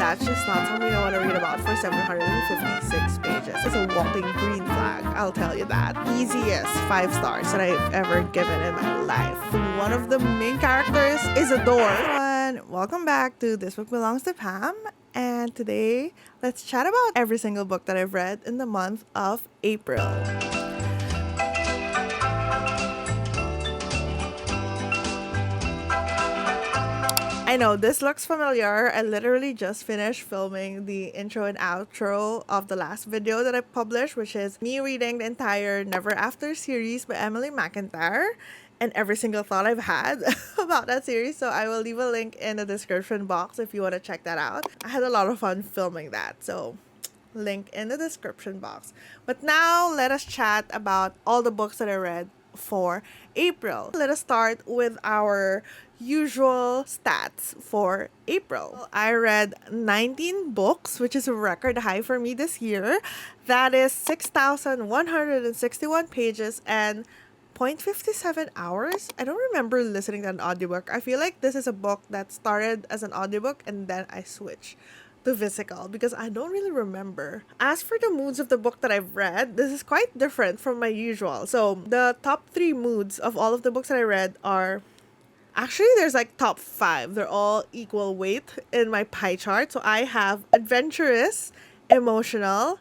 That's just not something I want to read about for 756 pages. It's a walking green flag, I'll tell you that. Easiest 5 stars that I've ever given in my life. One of the main characters is a door. Everyone, welcome back to This Book Belongs to Pam. And today, let's chat about every single book that I've read in the month of April. I know this looks familiar. I literally just finished filming the intro and outro of the last video that I published, which is me reading the entire Never After series by Emily McIntyre and every single thought I've had about that series. So I will leave a link in the description box if you want to check that out. I had a lot of fun filming that, so link in the description box. But now let us chat about all the books that I read for April. Let us start with our usual stats for April. I read 19 books, which is a record high for me this year. That is 6,161 pages and 0.57 hours. I don't remember listening to an audiobook. I feel like this is a book that started as an audiobook and then I switched to physical because I don't really remember. As for the moods of the book that I've read, this is quite different from my usual. So the top 3 moods of all of the books that I read are actually, there's like top 5. They're all equal weight in my pie chart. So I have adventurous, emotional,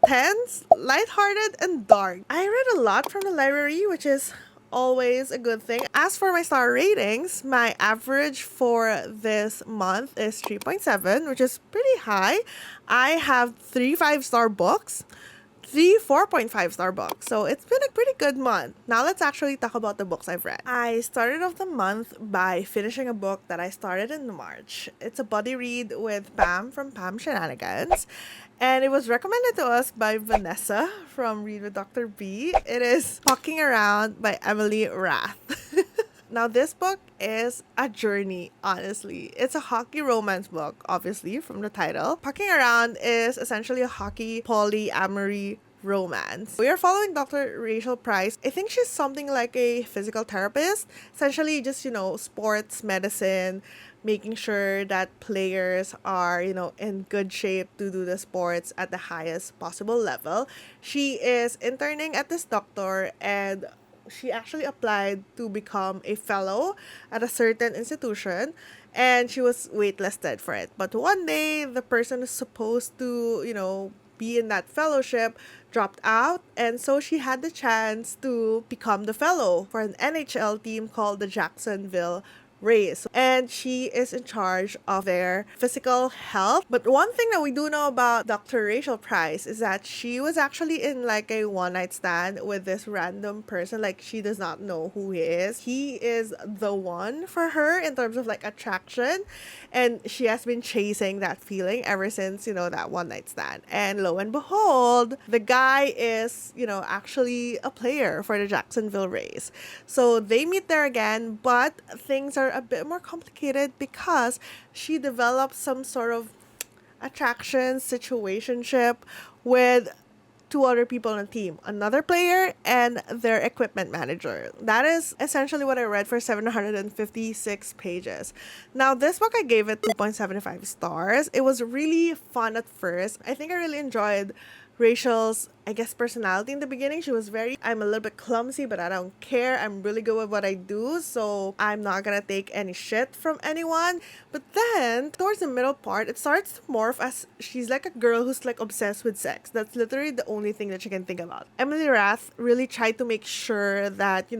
tense, lighthearted, and dark. I read a lot from the library, which is always a good thing. As for my star ratings, my average for this month is 3.7, which is pretty high. I have 3 5-star books, 3 4.5-star books. So it's been a pretty good month. Now let's actually talk about the books I've read. I started off the month by finishing a book that I started in March. It's a buddy read with Pam from Pam Shenanigans. And it was recommended to us by Vanessa from Read with Dr. B. It is Fucking Around by Emily Rath. Now, this book is a journey, honestly. It's a hockey romance book, obviously, from the title. Fucking Around is essentially a hockey polyamory romance. We are following Dr. Rachel Price. I think she's something like a physical therapist. Essentially, just, sports medicine, making sure that players are, in good shape to do the sports at the highest possible level. She is interning at this doctor and she actually applied to become a fellow at a certain institution and she was waitlisted for it. But one day, the person who's supposed to, be in that fellowship dropped out, and so she had the chance to become the fellow for an NHL team called the Jacksonville Race, and she is in charge of their physical health. But one thing that we do know about Dr. Rachel Price is that she was actually in like a one-night stand with this random person. Like, she does not know who he is. He is the one for her in terms of like attraction, and she has been chasing that feeling ever since, that one-night stand. And lo and behold, the guy is, actually a player for the Jacksonville Race. So they meet there again, but things are a bit more complicated because she develops some sort of attraction situationship with 2 other people on the team, another player and their equipment manager. That is essentially what I read for 756 pages. Now, this book, I gave it 2.75 stars. It was really fun at first. I think I really enjoyed Rachel's, personality in the beginning. She was I'm a little bit clumsy, but I don't care. I'm really good with what I do, so I'm not gonna take any shit from anyone. But then, towards the middle part, it starts to morph as she's like a girl who's like obsessed with sex. That's literally the only thing that she can think about. Emily Rath really tried to make sure that,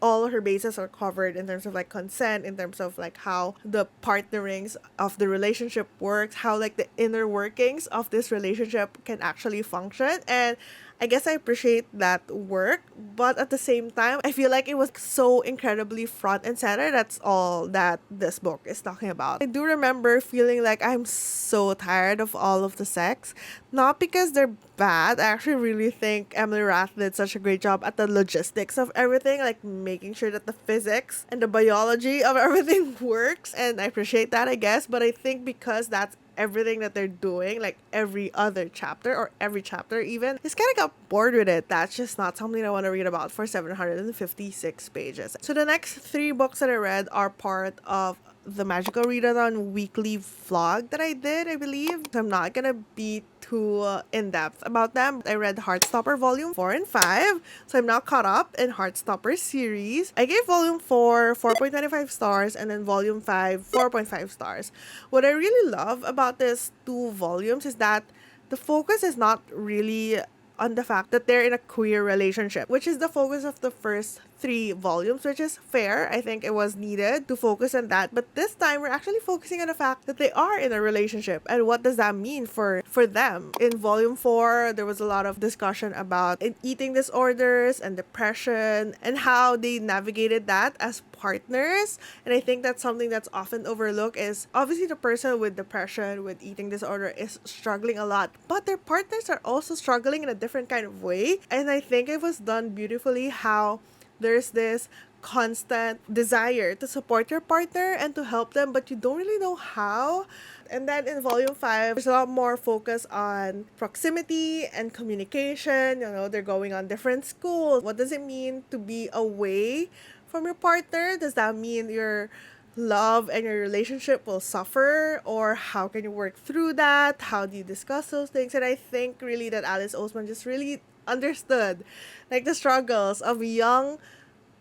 all her bases are covered in terms of like consent, in terms of like how the partnerings of the relationship works, how like the inner workings of this relationship can actually function. And I guess I appreciate that work, but at the same time, I feel like it was so incredibly front and center. That's all that this book is talking about. I do remember feeling like I'm so tired of all of the sex. Not because they're bad. I actually really think Emily Rath did such a great job at the logistics of everything, like making sure that the physics and the biology of everything works. And I appreciate that, I guess. But I think because that's everything that they're doing, like every other chapter or every chapter even, just kind of got bored with it. That's just not something I want to read about for 756 pages. So the next 3 books that I read are part of the Magical Readathon weekly vlog that I did, I believe. So I'm not gonna be too in-depth about them. I read Heartstopper Volume 4 and 5, so I'm now caught up in Heartstopper series. I gave Volume 4 4.25 stars and then Volume 5 4.5 stars. What I really love about these two volumes is that the focus is not really on the fact that they're in a queer relationship, which is the focus of the first three volumes, which is fair. I think it was needed to focus on that. But this time, we're actually focusing on the fact that they are in a relationship and what does that mean for them. In volume 4, there was a lot of discussion about eating disorders and depression and how they navigated that as partners. And I think that's something that's often overlooked is obviously the person with depression, with eating disorder is struggling a lot, but their partners are also struggling in a different kind of way. And I think it was done beautifully how there's this constant desire to support your partner and to help them, but you don't really know how. And then in volume 5, there's a lot more focus on proximity and communication. They're going on different schools. What does it mean to be away from your partner? Does that mean your love and your relationship will suffer, or how can you work through that? How do you discuss those things? And I think really that Alice Oseman just really understood like the struggles of young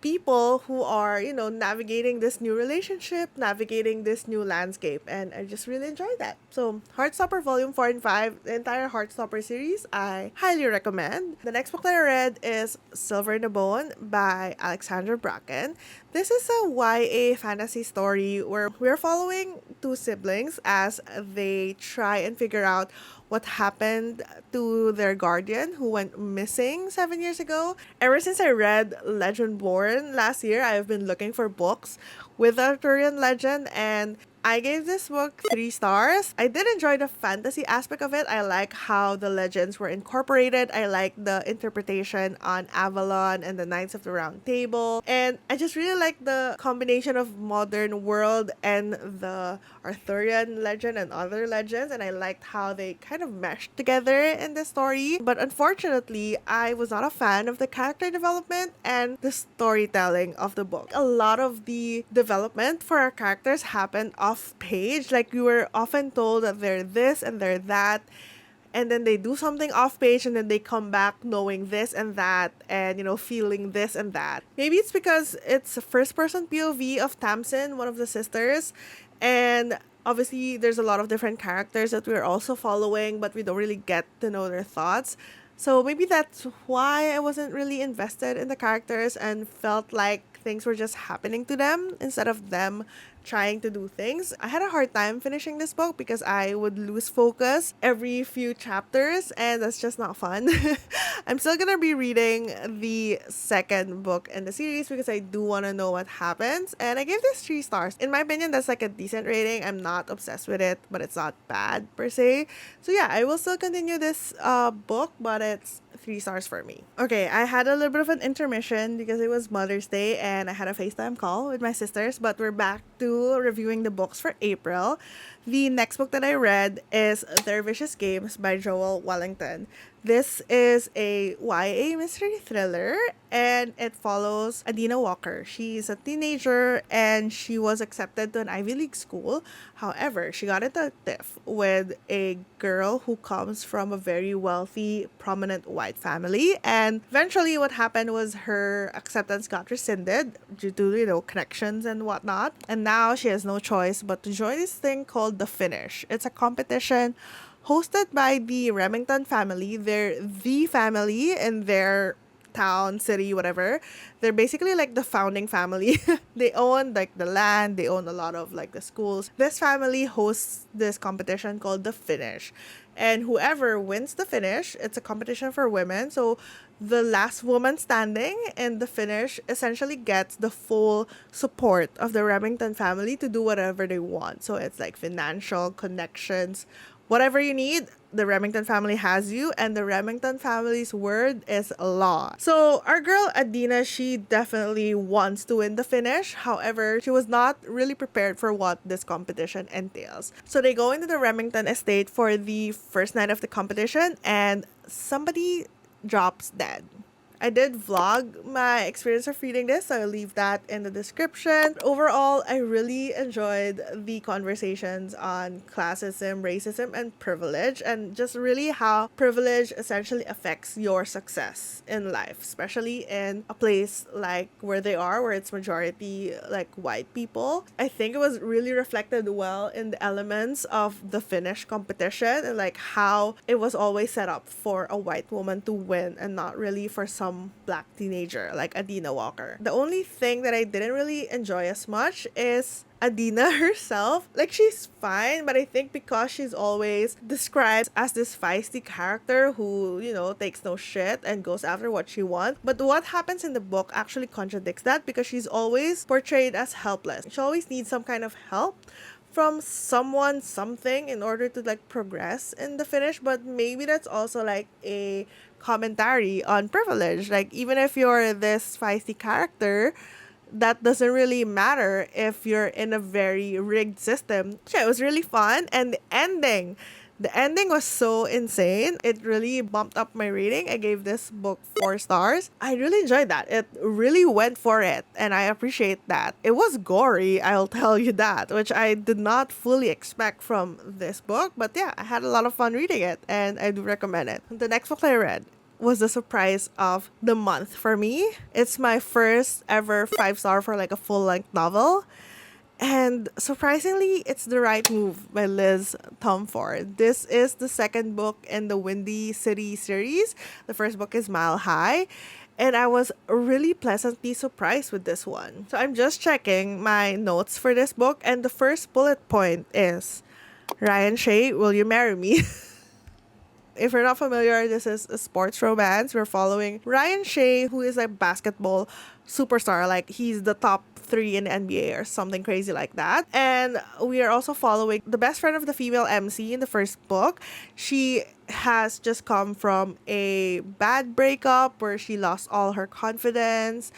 people who are, navigating this new relationship, navigating this new landscape. And I just really enjoyed that. So, Heartstopper Volume 4 and 5, the entire Heartstopper series, I highly recommend. The next book that I read is Silver in the Bone by Alexandra Bracken. This is a YA fantasy story where we're following two siblings as they try and figure out what happened to their guardian who went missing 7 years ago. Ever since I read Legend Born last year, I've been looking for books with Arthurian legend, and I gave this book 3 stars. I did enjoy the fantasy aspect of it. I like how the legends were incorporated. I like the interpretation on Avalon and the Knights of the Round Table. And I just really like the combination of modern world and the Arthurian legend and other legends. And I liked how they kind of meshed together in the story. But unfortunately, I was not a fan of the character development and the storytelling of the book. A lot of the development for our characters happened off page. Like, we were often told that they're this and they're that, and then they do something off page and then they come back knowing this and that and feeling this and that. Maybe it's because it's a first person POV of Tamsin, one of the sisters, and obviously there's a lot of different characters that we're also following, but we don't really get to know their thoughts. So maybe that's why I wasn't really invested in the characters and felt like things were just happening to them instead of them trying to do things. I had a hard time finishing this book because I would lose focus every few chapters, and that's just not fun. I'm still gonna be reading the second book in the series because I do want to know what happens, and I gave this 3 stars. In my opinion, that's like a decent rating. I'm not obsessed with it, but it's not bad per se. So yeah, I will still continue this book, but it's 3 stars for me. Okay, I had a little bit of an intermission because it was Mother's Day and I had a FaceTime call with my sisters, but we're back to reviewing the books for April. The next book that I read is Their Vicious Games by Joel Wellington. This is a YA mystery thriller and it follows Adina Walker. She's a teenager and she was accepted to an Ivy League school. However, she got into a tiff with a girl who comes from a very wealthy, prominent white family. And eventually what happened was her acceptance got rescinded due to, connections and whatnot. And now she has no choice but to join this thing called The Finish. It's a competition hosted by the Remington family. They're the family in their town, city, whatever. They're basically like the founding family. They own like the land, they own a lot of like the schools. This family hosts this competition called The Finish. And whoever wins the finish, it's a competition for women. So the last woman standing in the finish essentially gets the full support of the Remington family to do whatever they want. So it's like financial connections, whatever you need, the Remington family has you, and the Remington family's word is law. So our girl Adina, she definitely wants to win the finish. However, she was not really prepared for what this competition entails. So they go into the Remington estate for the first night of the competition, and somebody drops dead. I did vlog my experience of reading this, so I'll leave that in the description. Overall, I really enjoyed the conversations on classism, racism, and privilege, and just really how privilege essentially affects your success in life, especially in a place like where they are, where it's majority like white people. I think it was really reflected well in the elements of the Finnish competition and like how it was always set up for a white woman to win and not really for some black teenager like Adina Walker. The only thing that I didn't really enjoy as much is Adina herself. Like, she's fine, but I think because she's always described as this feisty character who, you know, takes no shit and goes after what she wants. But what happens in the book actually contradicts that because she's always portrayed as helpless. She always needs some kind of help from someone, something, in order to like progress in the finish. But maybe that's also like a commentary on privilege. Like, even if you're this feisty character, that doesn't really matter if you're in a very rigged system. Yeah, it was really fun. And the ending was so insane. It really bumped up my rating. I gave this book 4 stars. I really enjoyed that. It really went for it, and I appreciate that. It was gory, I'll tell you that, which I did not fully expect from this book. But yeah, I had a lot of fun reading it, and I do recommend it. The next book that I read was the surprise of the month for me. It's my first ever 5-star for like a full-length novel. And surprisingly, it's The Right Move by Liz Tomford. This is the second book in the Windy City series. The first book is Mile High. And I was really pleasantly surprised with this one. So I'm just checking my notes for this book. And the first bullet point is, Ryan Shea, will you marry me? If you're not familiar, this is a sports romance. We're following Ryan Shea, who is a basketball superstar. Like, he's the top 3 in the NBA or something crazy like that. And we are also following the best friend of the female MC in the first book. She has just come from a bad breakup where she lost all her confidence,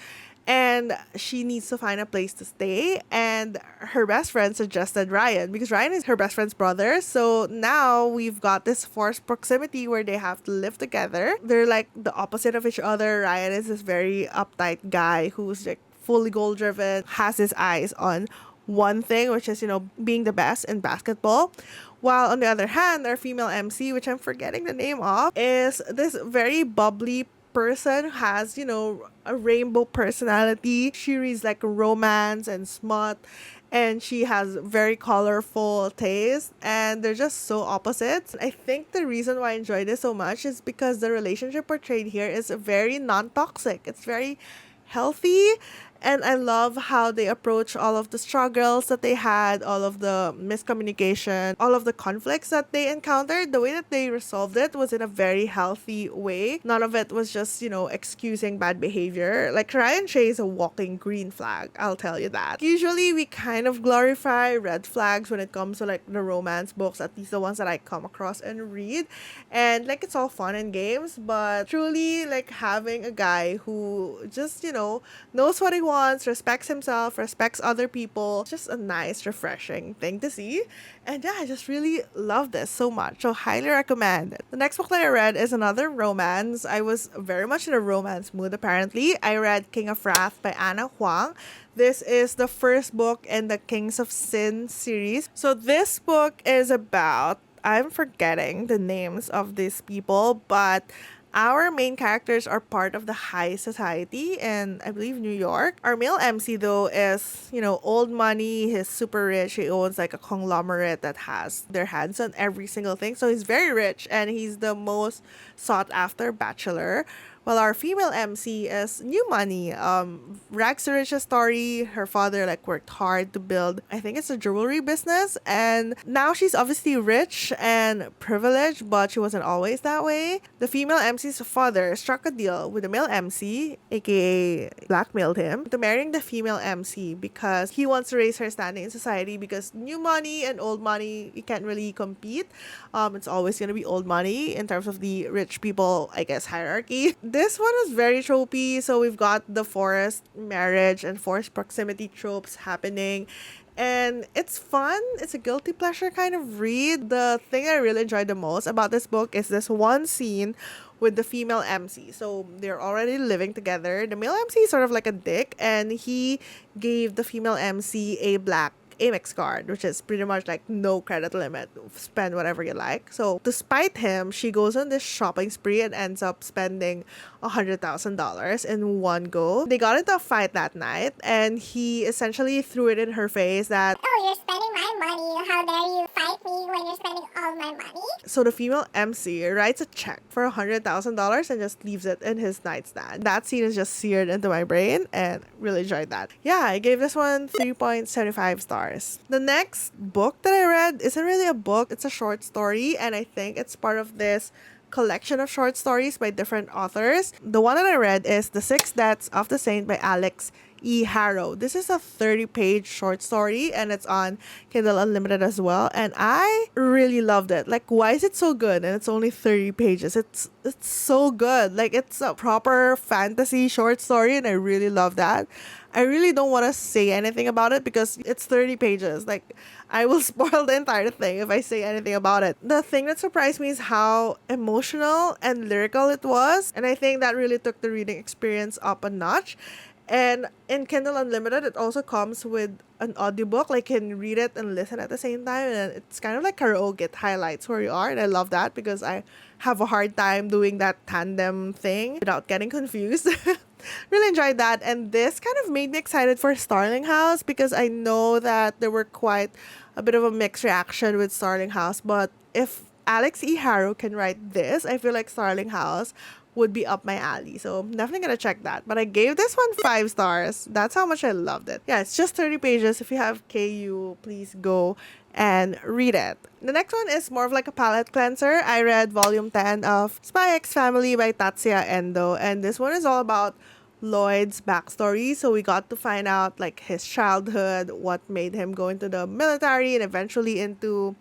and she needs to find a place to stay. And her best friend suggested Ryan because Ryan is her best friend's brother. So now we've got this forced proximity where they have to live together. They're like the opposite of each other. Ryan is this very uptight guy who's like fully goal driven, has his eyes on one thing, which is, you know, being the best in basketball. While on the other hand, our female MC, which I'm forgetting the name of, is this very bubbly person, has, you know, a rainbow personality. She reads like romance and smut, and she has very colorful taste, and they're just so opposite. I think the reason why I enjoy this so much is because the relationship portrayed here is very non-toxic. It's very healthy, and I love how they approach all of the struggles that they had, all of the miscommunication, all of the conflicts that they encountered. The way that they resolved it was in a very healthy way. None of it was just, you know, excusing bad behavior. Like, Ryan Shea is a walking green flag, I'll tell you that. Usually we kind of glorify red flags when it comes to like the romance books, at least the ones that I come across and read. And like, it's all fun and games, but truly like having a guy who just, you know, knows what he wants, respects himself, respects other people. Just a nice, refreshing thing to see. And yeah, I just really love this so much. So highly recommend it. The next book that I read is another romance. I was very much in a romance mood apparently. I read King of Wrath by Anna Huang. This is the first book in the Kings of Sin series. So this book is about, I'm forgetting the names of these people, but our main characters are part of the high society in, I believe, New York. Our male MC, though, is, you know, old money. He's super rich. He owns like a conglomerate that has their hands on every single thing. So he's very rich, and he's the most sought after bachelor. While our female MC is new money. Rags to riches story. Her father like worked hard to build, I think it's a jewelry business, and now she's obviously rich and privileged, but she wasn't always that way. The female MC's father struck a deal with the male MC, aka blackmailed him, to marrying the female MC because he wants to raise her standing in society, because new money and old money, you can't really compete. It's always gonna be old money in terms of the rich people, I guess, hierarchy. This one is very tropey. So we've got the forced marriage and forced proximity tropes happening. And it's fun. It's a guilty pleasure kind of read. The thing I really enjoyed the most about this book is this one scene with the female MC. So they're already living together. The male MC is sort of like a dick, and he gave the female MC a black Amex card, which is pretty much like no credit limit. Spend whatever you like. So to spite him, she goes on this shopping spree and ends up spending $100,000 in one go. They got into a fight that night, and he essentially threw it in her face that, "Oh, you're spending my money. How dare you fight me when you're spending all my money?" So the female MC writes a check for $100,000 and just leaves it in his nightstand. That scene is just seared into my brain, and really enjoyed that. Yeah, I gave this one 3.75 stars. The next book that I read isn't really a book, it's a short story, and I think it's part of this collection of short stories by different authors. The one that I read is The Six Deaths of the Saint by Alex E. Harrow. This is a 30-page short story, and it's on Kindle Unlimited as well, and I really loved it. Like, why is it so good? And it's only 30 pages. It's so good. Like, it's a proper fantasy short story, and I really love that. I really don't want to say anything about it because it's 30 pages. Like, I will spoil the entire thing if I say anything about it. The thing that surprised me is how emotional and lyrical it was, and I think that really took the reading experience up a notch. And in Kindle Unlimited, it also comes with an audiobook. Like, you can read it and listen at the same time. And it's kind of like karaoke. It highlights where you are. And I love that because I have a hard time doing that tandem thing without getting confused. Really enjoyed that. And this kind of made me excited for Starling House because I know that there were quite a bit of a mixed reaction with Starling House. But if Alex E. Harrow can write this, I feel like Starling House would be up my alley. So definitely gonna check that. But I gave this one 5 stars. That's how much I loved it. Yeah, it's just 30 pages. If you have KU, please go and read it. The next one is more of like a palate cleanser. I read volume 10 of Spy X Family by Tatsuya Endo, and this one is all about Lloyd's backstory. So we got to find out like his childhood, what made him go into the military and eventually into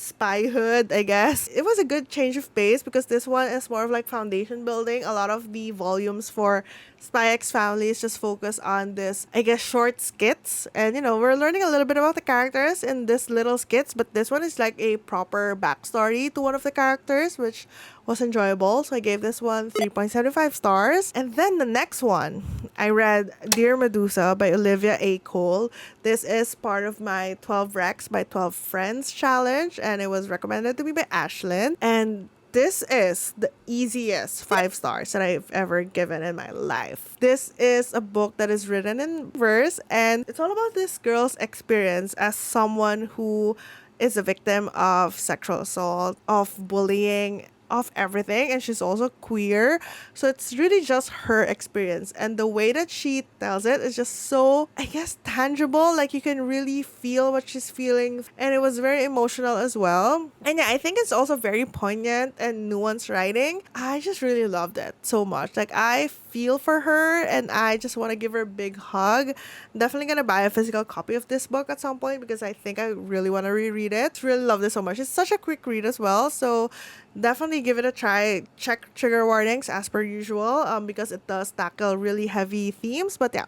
spyhood, I guess. It was a good change of pace because this one is more of like foundation building. A lot of the volumes for Spy X Family is just focused on this, I guess, short skits. And, you know, we're learning a little bit about the characters in this little skits, but this one is like a proper backstory to one of the characters, which was enjoyable. So I gave this one 3.75 stars. And then the next one, I read Dear Medusa by Olivia A. Cole. This is part of my 12 Recs by 12 Friends challenge, and it was recommended to me by Ashlyn. And this is the easiest 5 stars that I've ever given in my life. This is a book that is written in verse, and it's all about this girl's experience as someone who is a victim of sexual assault, of bullying, of everything, and she's also queer. So it's really just her experience, and the way that she tells it is just so, I guess, tangible. Like, you can really feel what she's feeling, and it was very emotional as well. And yeah, I think it's also very poignant and nuanced writing. I just really loved it so much. Like, I feel for her, and I just want to give her a big hug. I'm definitely gonna buy a physical copy of this book at some point because I think I really want to reread it. Really love this so much. It's such a quick read as well, so definitely give it a try. Check trigger warnings as per usual, because it does tackle really heavy themes. But yeah,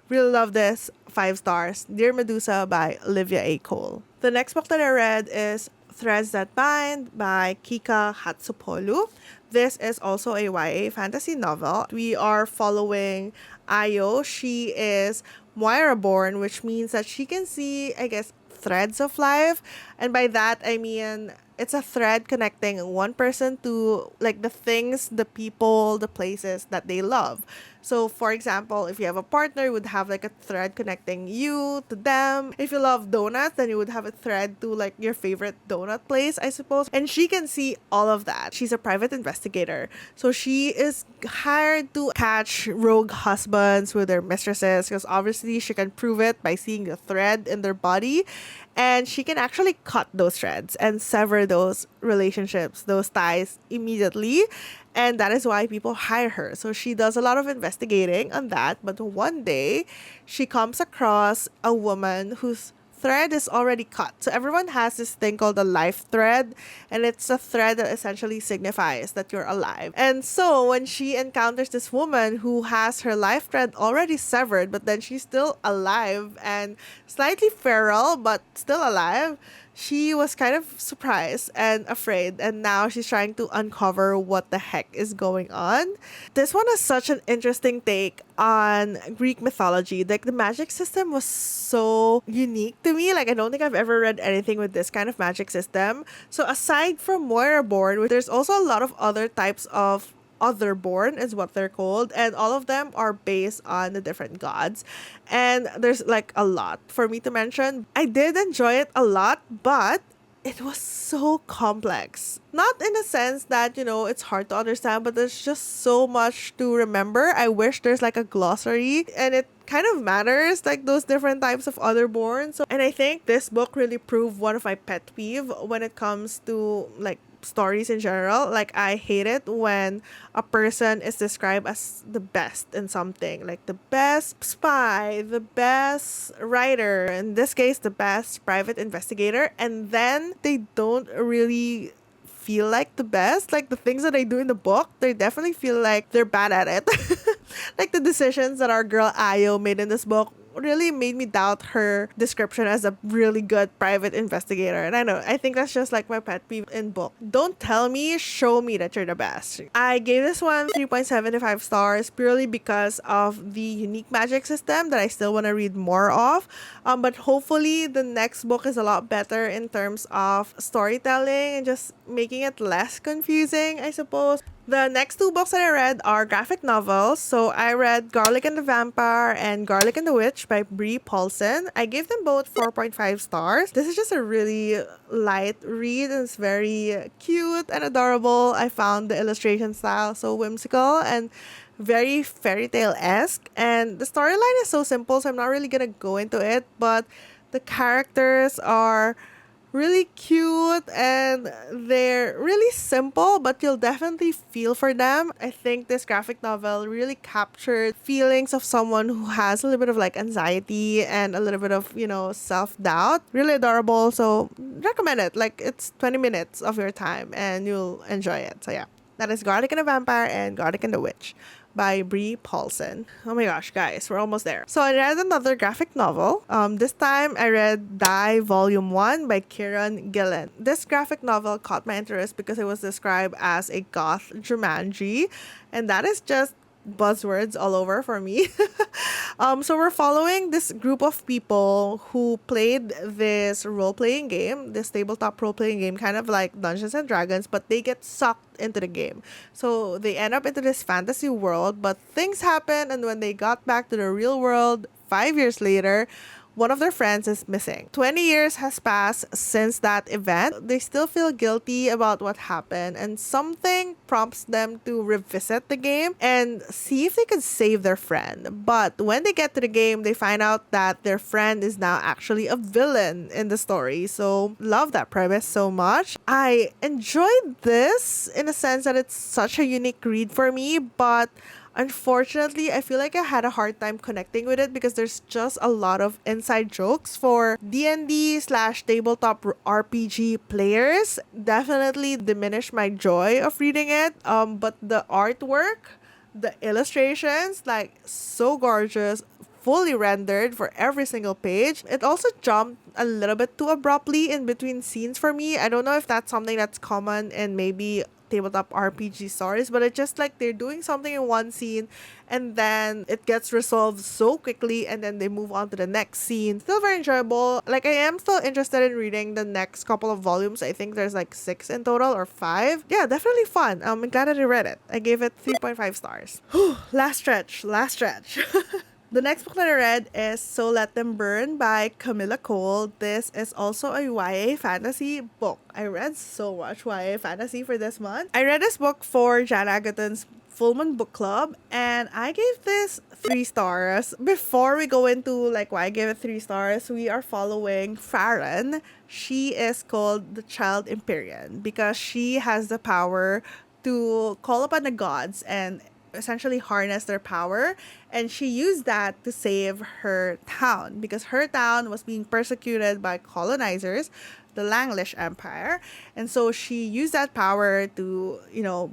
really love this. 5 stars. Dear Medusa by Olivia A. Cole. The next book that I read is Threads That Bind by Kika Hatsupolu. This is also a YA fantasy novel. We are following Ayo. She is Moira born, which means that she can see, I guess, threads of life. And by that, I mean, it's a thread connecting one person to like the things, the people, the places that they love. So for example, if you have a partner, you would have like a thread connecting you to them. If you love donuts, then you would have a thread to like your favorite donut place, I suppose. And she can see all of that. She's a private investigator. So she is hired to catch rogue husbands with their mistresses because obviously she can prove it by seeing the thread in their body. And she can actually cut those threads and sever those relationships, those ties immediately. And that is why people hire her. So she does a lot of investigating on that. But one day, she comes across a woman whose thread is already cut. So everyone has this thing called a life thread, and it's a thread that essentially signifies that you're alive. And so when she encounters this woman who has her life thread already severed, but then she's still alive and slightly feral, but still alive, she was kind of surprised and afraid, and now she's trying to uncover what the heck is going on. This one is such an interesting take on Greek mythology. Like, the magic system was so unique to me. Like, I don't think I've ever read anything with this kind of magic system. So aside from Moiraborn, there's also a lot of other types of otherborn is what they're called, and all of them are based on the different gods, and there's like a lot for me to mention. I did enjoy it a lot, but it was so complex, not in the sense that, you know, it's hard to understand, but there's just so much to remember. I wish there's like a glossary, and it kind of matters, like those different types of otherborn. So, and I think this book really proved one of my pet peeve when it comes to like stories in general. Like, I hate it when a person is described as the best in something, like the best spy, the best writer, in this case the best private investigator, and then they don't really feel like the best. Like, the things that they do in the book, they definitely feel like they're bad at it. Like, the decisions that our girl Ayo made in this book really made me doubt her description as a really good private investigator. And I think that's just like my pet peeve in book. Don't tell me, show me that you're the best. I gave this one 3.75 stars purely because of the unique magic system that I still want to read more of. But hopefully the next book is a lot better in terms of storytelling and just making it less confusing, I suppose. The next two books that I read are graphic novels. So I read Garlic and the Vampire and Garlic and the Witch by Brie Paulson. I gave them both 4.5 stars. This is just a really light read. It's very cute and adorable. I found the illustration style so whimsical and very fairy tale-esque. And the storyline is so simple, so I'm not really gonna go into it. But the characters are really cute and they're really simple, but you'll definitely feel for them. I think this graphic novel really captured feelings of someone who has a little bit of like anxiety and a little bit of, you know, self-doubt. Really adorable, so recommend it. Like, it's 20 minutes of your time and you'll enjoy it. So yeah, that is Garlic and the Vampire and Garlic and the Witch by Brie Paulson. Oh my gosh, guys, we're almost there. So I read another graphic novel. This time I read Die Volume 1 by Kieran Gillen. This graphic novel caught my interest because it was described as a goth Jumanji, and that is just buzzwords all over for me. So we're following this group of people who played this role-playing game, this tabletop role-playing game, kind of like Dungeons and Dragons, but they get sucked into the game. So they end up into this fantasy world, but things happen, and when they got back to the real world 5 years later, one of their friends is missing. 20 years has passed since that event. They still feel guilty about what happened, and something prompts them to revisit the game and see if they could save their friend. But when they get to the game, they find out that their friend is now actually a villain in the story. So, love that premise so much. I enjoyed this in a sense that it's such a unique read for me, but unfortunately, I feel like I had a hard time connecting with it because there's just a lot of inside jokes for D&D slash tabletop RPG players. Definitely diminished my joy of reading it. But the artwork, the illustrations, like so gorgeous, fully rendered for every single page. It also jumped a little bit too abruptly in between scenes for me. I don't know if that's something that's common in maybe tabletop RPG stories, but it's just like they're doing something in one scene and then it gets resolved so quickly and then they move on to the next scene. Still very enjoyable. Like, I am still interested in reading the next couple of volumes. I think there's like 6 in total or 5. Yeah, definitely fun. I'm glad that I read it. I gave it 3.5 stars. Whew, last stretch. The next book that I read is So Let Them Burn by Camilla Cole. This is also a YA fantasy book. I read so much YA fantasy for this month. I read this book for Jan Agaton's Full Moon Book Club, and I gave this 3 stars. Before we go into like why I gave it 3 stars, we are following Farron. She is called the Child Empyrean because she has the power to call upon the gods and essentially harness their power, and she used that to save her town because her town was being persecuted by colonizers. the Langlish Empire. And so she used that power to,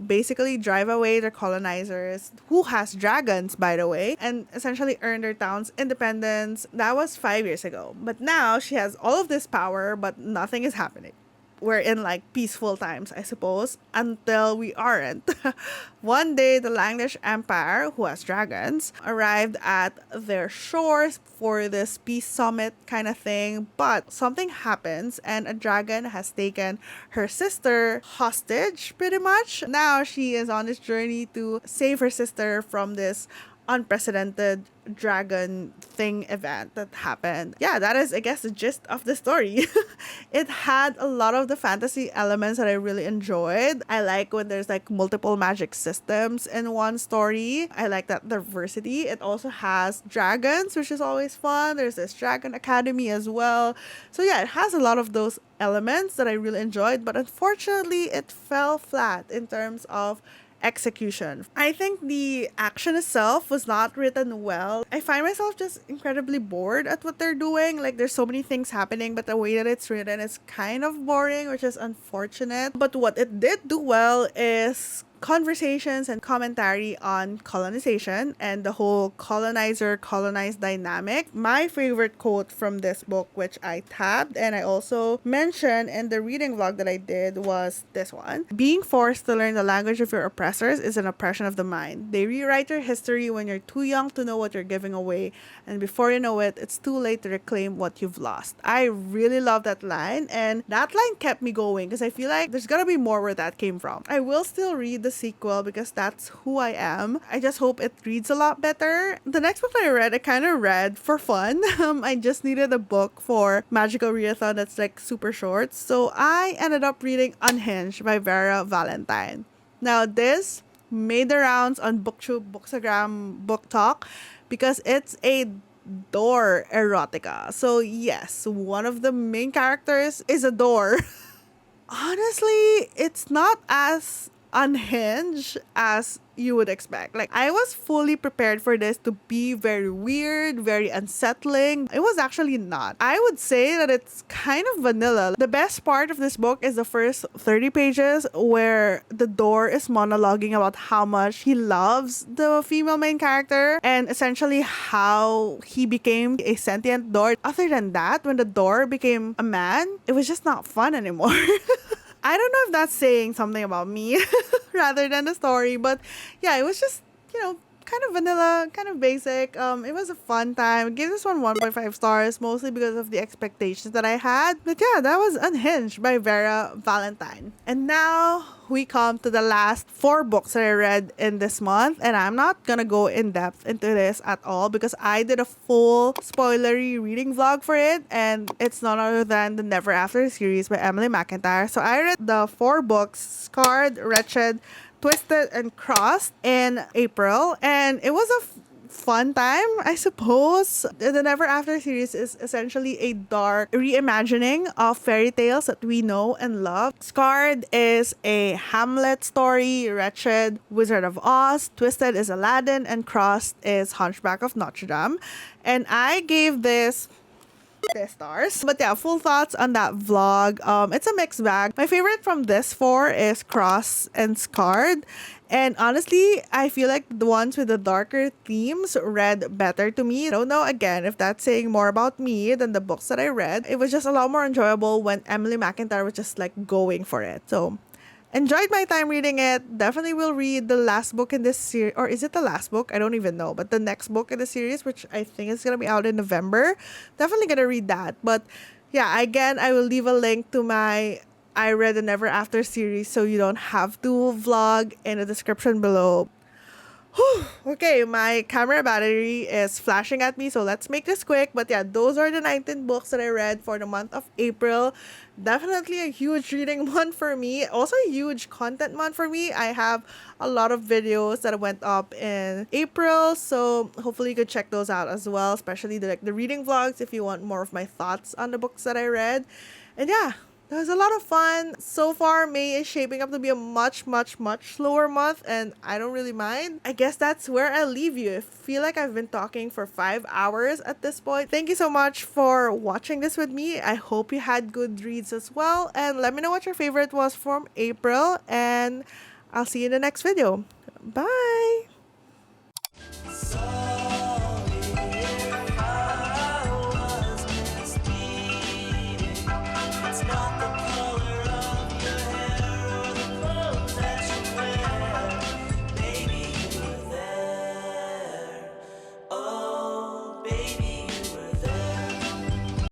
basically drive away the colonizers, who has dragons, by the way, and essentially earn their town's independence. That was 5 years ago. But now she has all of this power, but nothing is happening. We're in like peaceful times, I suppose, until we aren't. One day, the Langlish Empire, who has dragons, arrived at their shores for this peace summit kind of thing. But something happens, and a dragon has taken her sister hostage, pretty much. Now she is on this journey to save her sister from this unprecedented dragon thing event that happened. Yeah, that is, I guess, the gist of the story. It had a lot of the fantasy elements that I really enjoyed. I like when there's like multiple magic systems in one story. I like that diversity. It also has dragons, which is always fun. There's this dragon academy as well. So yeah, it has a lot of those elements that I really enjoyed, but unfortunately it fell flat in terms of execution. I think the action itself was not written well. I find myself just incredibly bored at what they're doing. Like, there's so many things happening, but the way that it's written is kind of boring, which is unfortunate. But what it did do well is conversations and commentary on colonization and the whole colonizer colonized dynamic. My favorite quote from this book, which I tabbed and I also mentioned in the reading vlog that I did, was this one: "Being forced to learn the language of your oppressors is an oppression of the mind. They rewrite your history when you're too young to know what you're giving away, and before you know it, it's too late to reclaim what you've lost." I really love that line, and that line kept me going because I feel like there's gotta be more where that came from. I will still read the sequel because that's who I am. I just hope it reads a lot better. The next book that I read, I kind of read for fun. I just needed a book for Magical Readathon that's like super short. So I ended up reading Unhinged by Vera Valentine. Now this made the rounds on BookTube, Bookstagram, Book Talk because it's a door erotica. So yes, one of the main characters is a door. Honestly, it's not as unhinged as you would expect. Like, I was fully prepared for this to be very weird, very unsettling. It was actually not. I would say that it's kind of vanilla. The best part of this book is the first 30 pages where the door is monologuing about how much he loves the female main character and essentially how he became a sentient door. Other than that, when the door became a man, it was just not fun anymore. I don't know if that's saying something about me rather than the story, but yeah, it was just, kind of vanilla, kind of basic. It was a fun time. I gave this one 1.5 stars, mostly because of the expectations that I had. But yeah, that was Unhinged by Vera Valentine. And now we come to the last 4 books that I read in this month, and I'm not gonna go in depth into this at all because I did a full spoilery reading vlog for it, and it's none other than the Never After series by Emily McIntyre. So I read the 4 books, Scarred, Wretched, Twisted, and Crossed, in April, and it was a fun time, I suppose. The Never After series is essentially a dark reimagining of fairy tales that we know and love. Scarred is a Hamlet story, Wretched, Wizard of Oz, Twisted is Aladdin, and Crossed is Hunchback of Notre Dame. And I gave this stars. But yeah, full thoughts on that vlog. It's a mixed bag. My favorite from this 4 is Cross and Scarred. And honestly, I feel like the ones with the darker themes read better to me. I don't know, again, if that's saying more about me than the books that I read. It was just a lot more enjoyable when Emily McIntyre was just like going for it. So enjoyed my time reading it. Definitely will read the last book in this series. Or is it the last book? I don't even know. But the next book in the series, which I think is going to be out in November. Definitely going to read that. But yeah, again, I will leave a link to my I Read the Never After series so you don't have to vlog in the description below. Okay, my camera battery is flashing at me, so let's make this quick. But yeah, those are the 19 books that I read for the month of April. Definitely a huge reading month for me. Also a huge content month for me. I have a lot of videos that went up in April, so hopefully you could check those out as well, especially the reading vlogs if you want more of my thoughts on the books that I read. And yeah, That was a lot of fun. So far, May is shaping up to be a much, much, much slower month, and I don't really mind. I guess that's where I'll leave you. I feel like I've been talking for 5 hours at this point. Thank you so much for watching this with me. I hope you had good reads as well, and let me know what your favorite was from April, and I'll see you in the next video. Bye!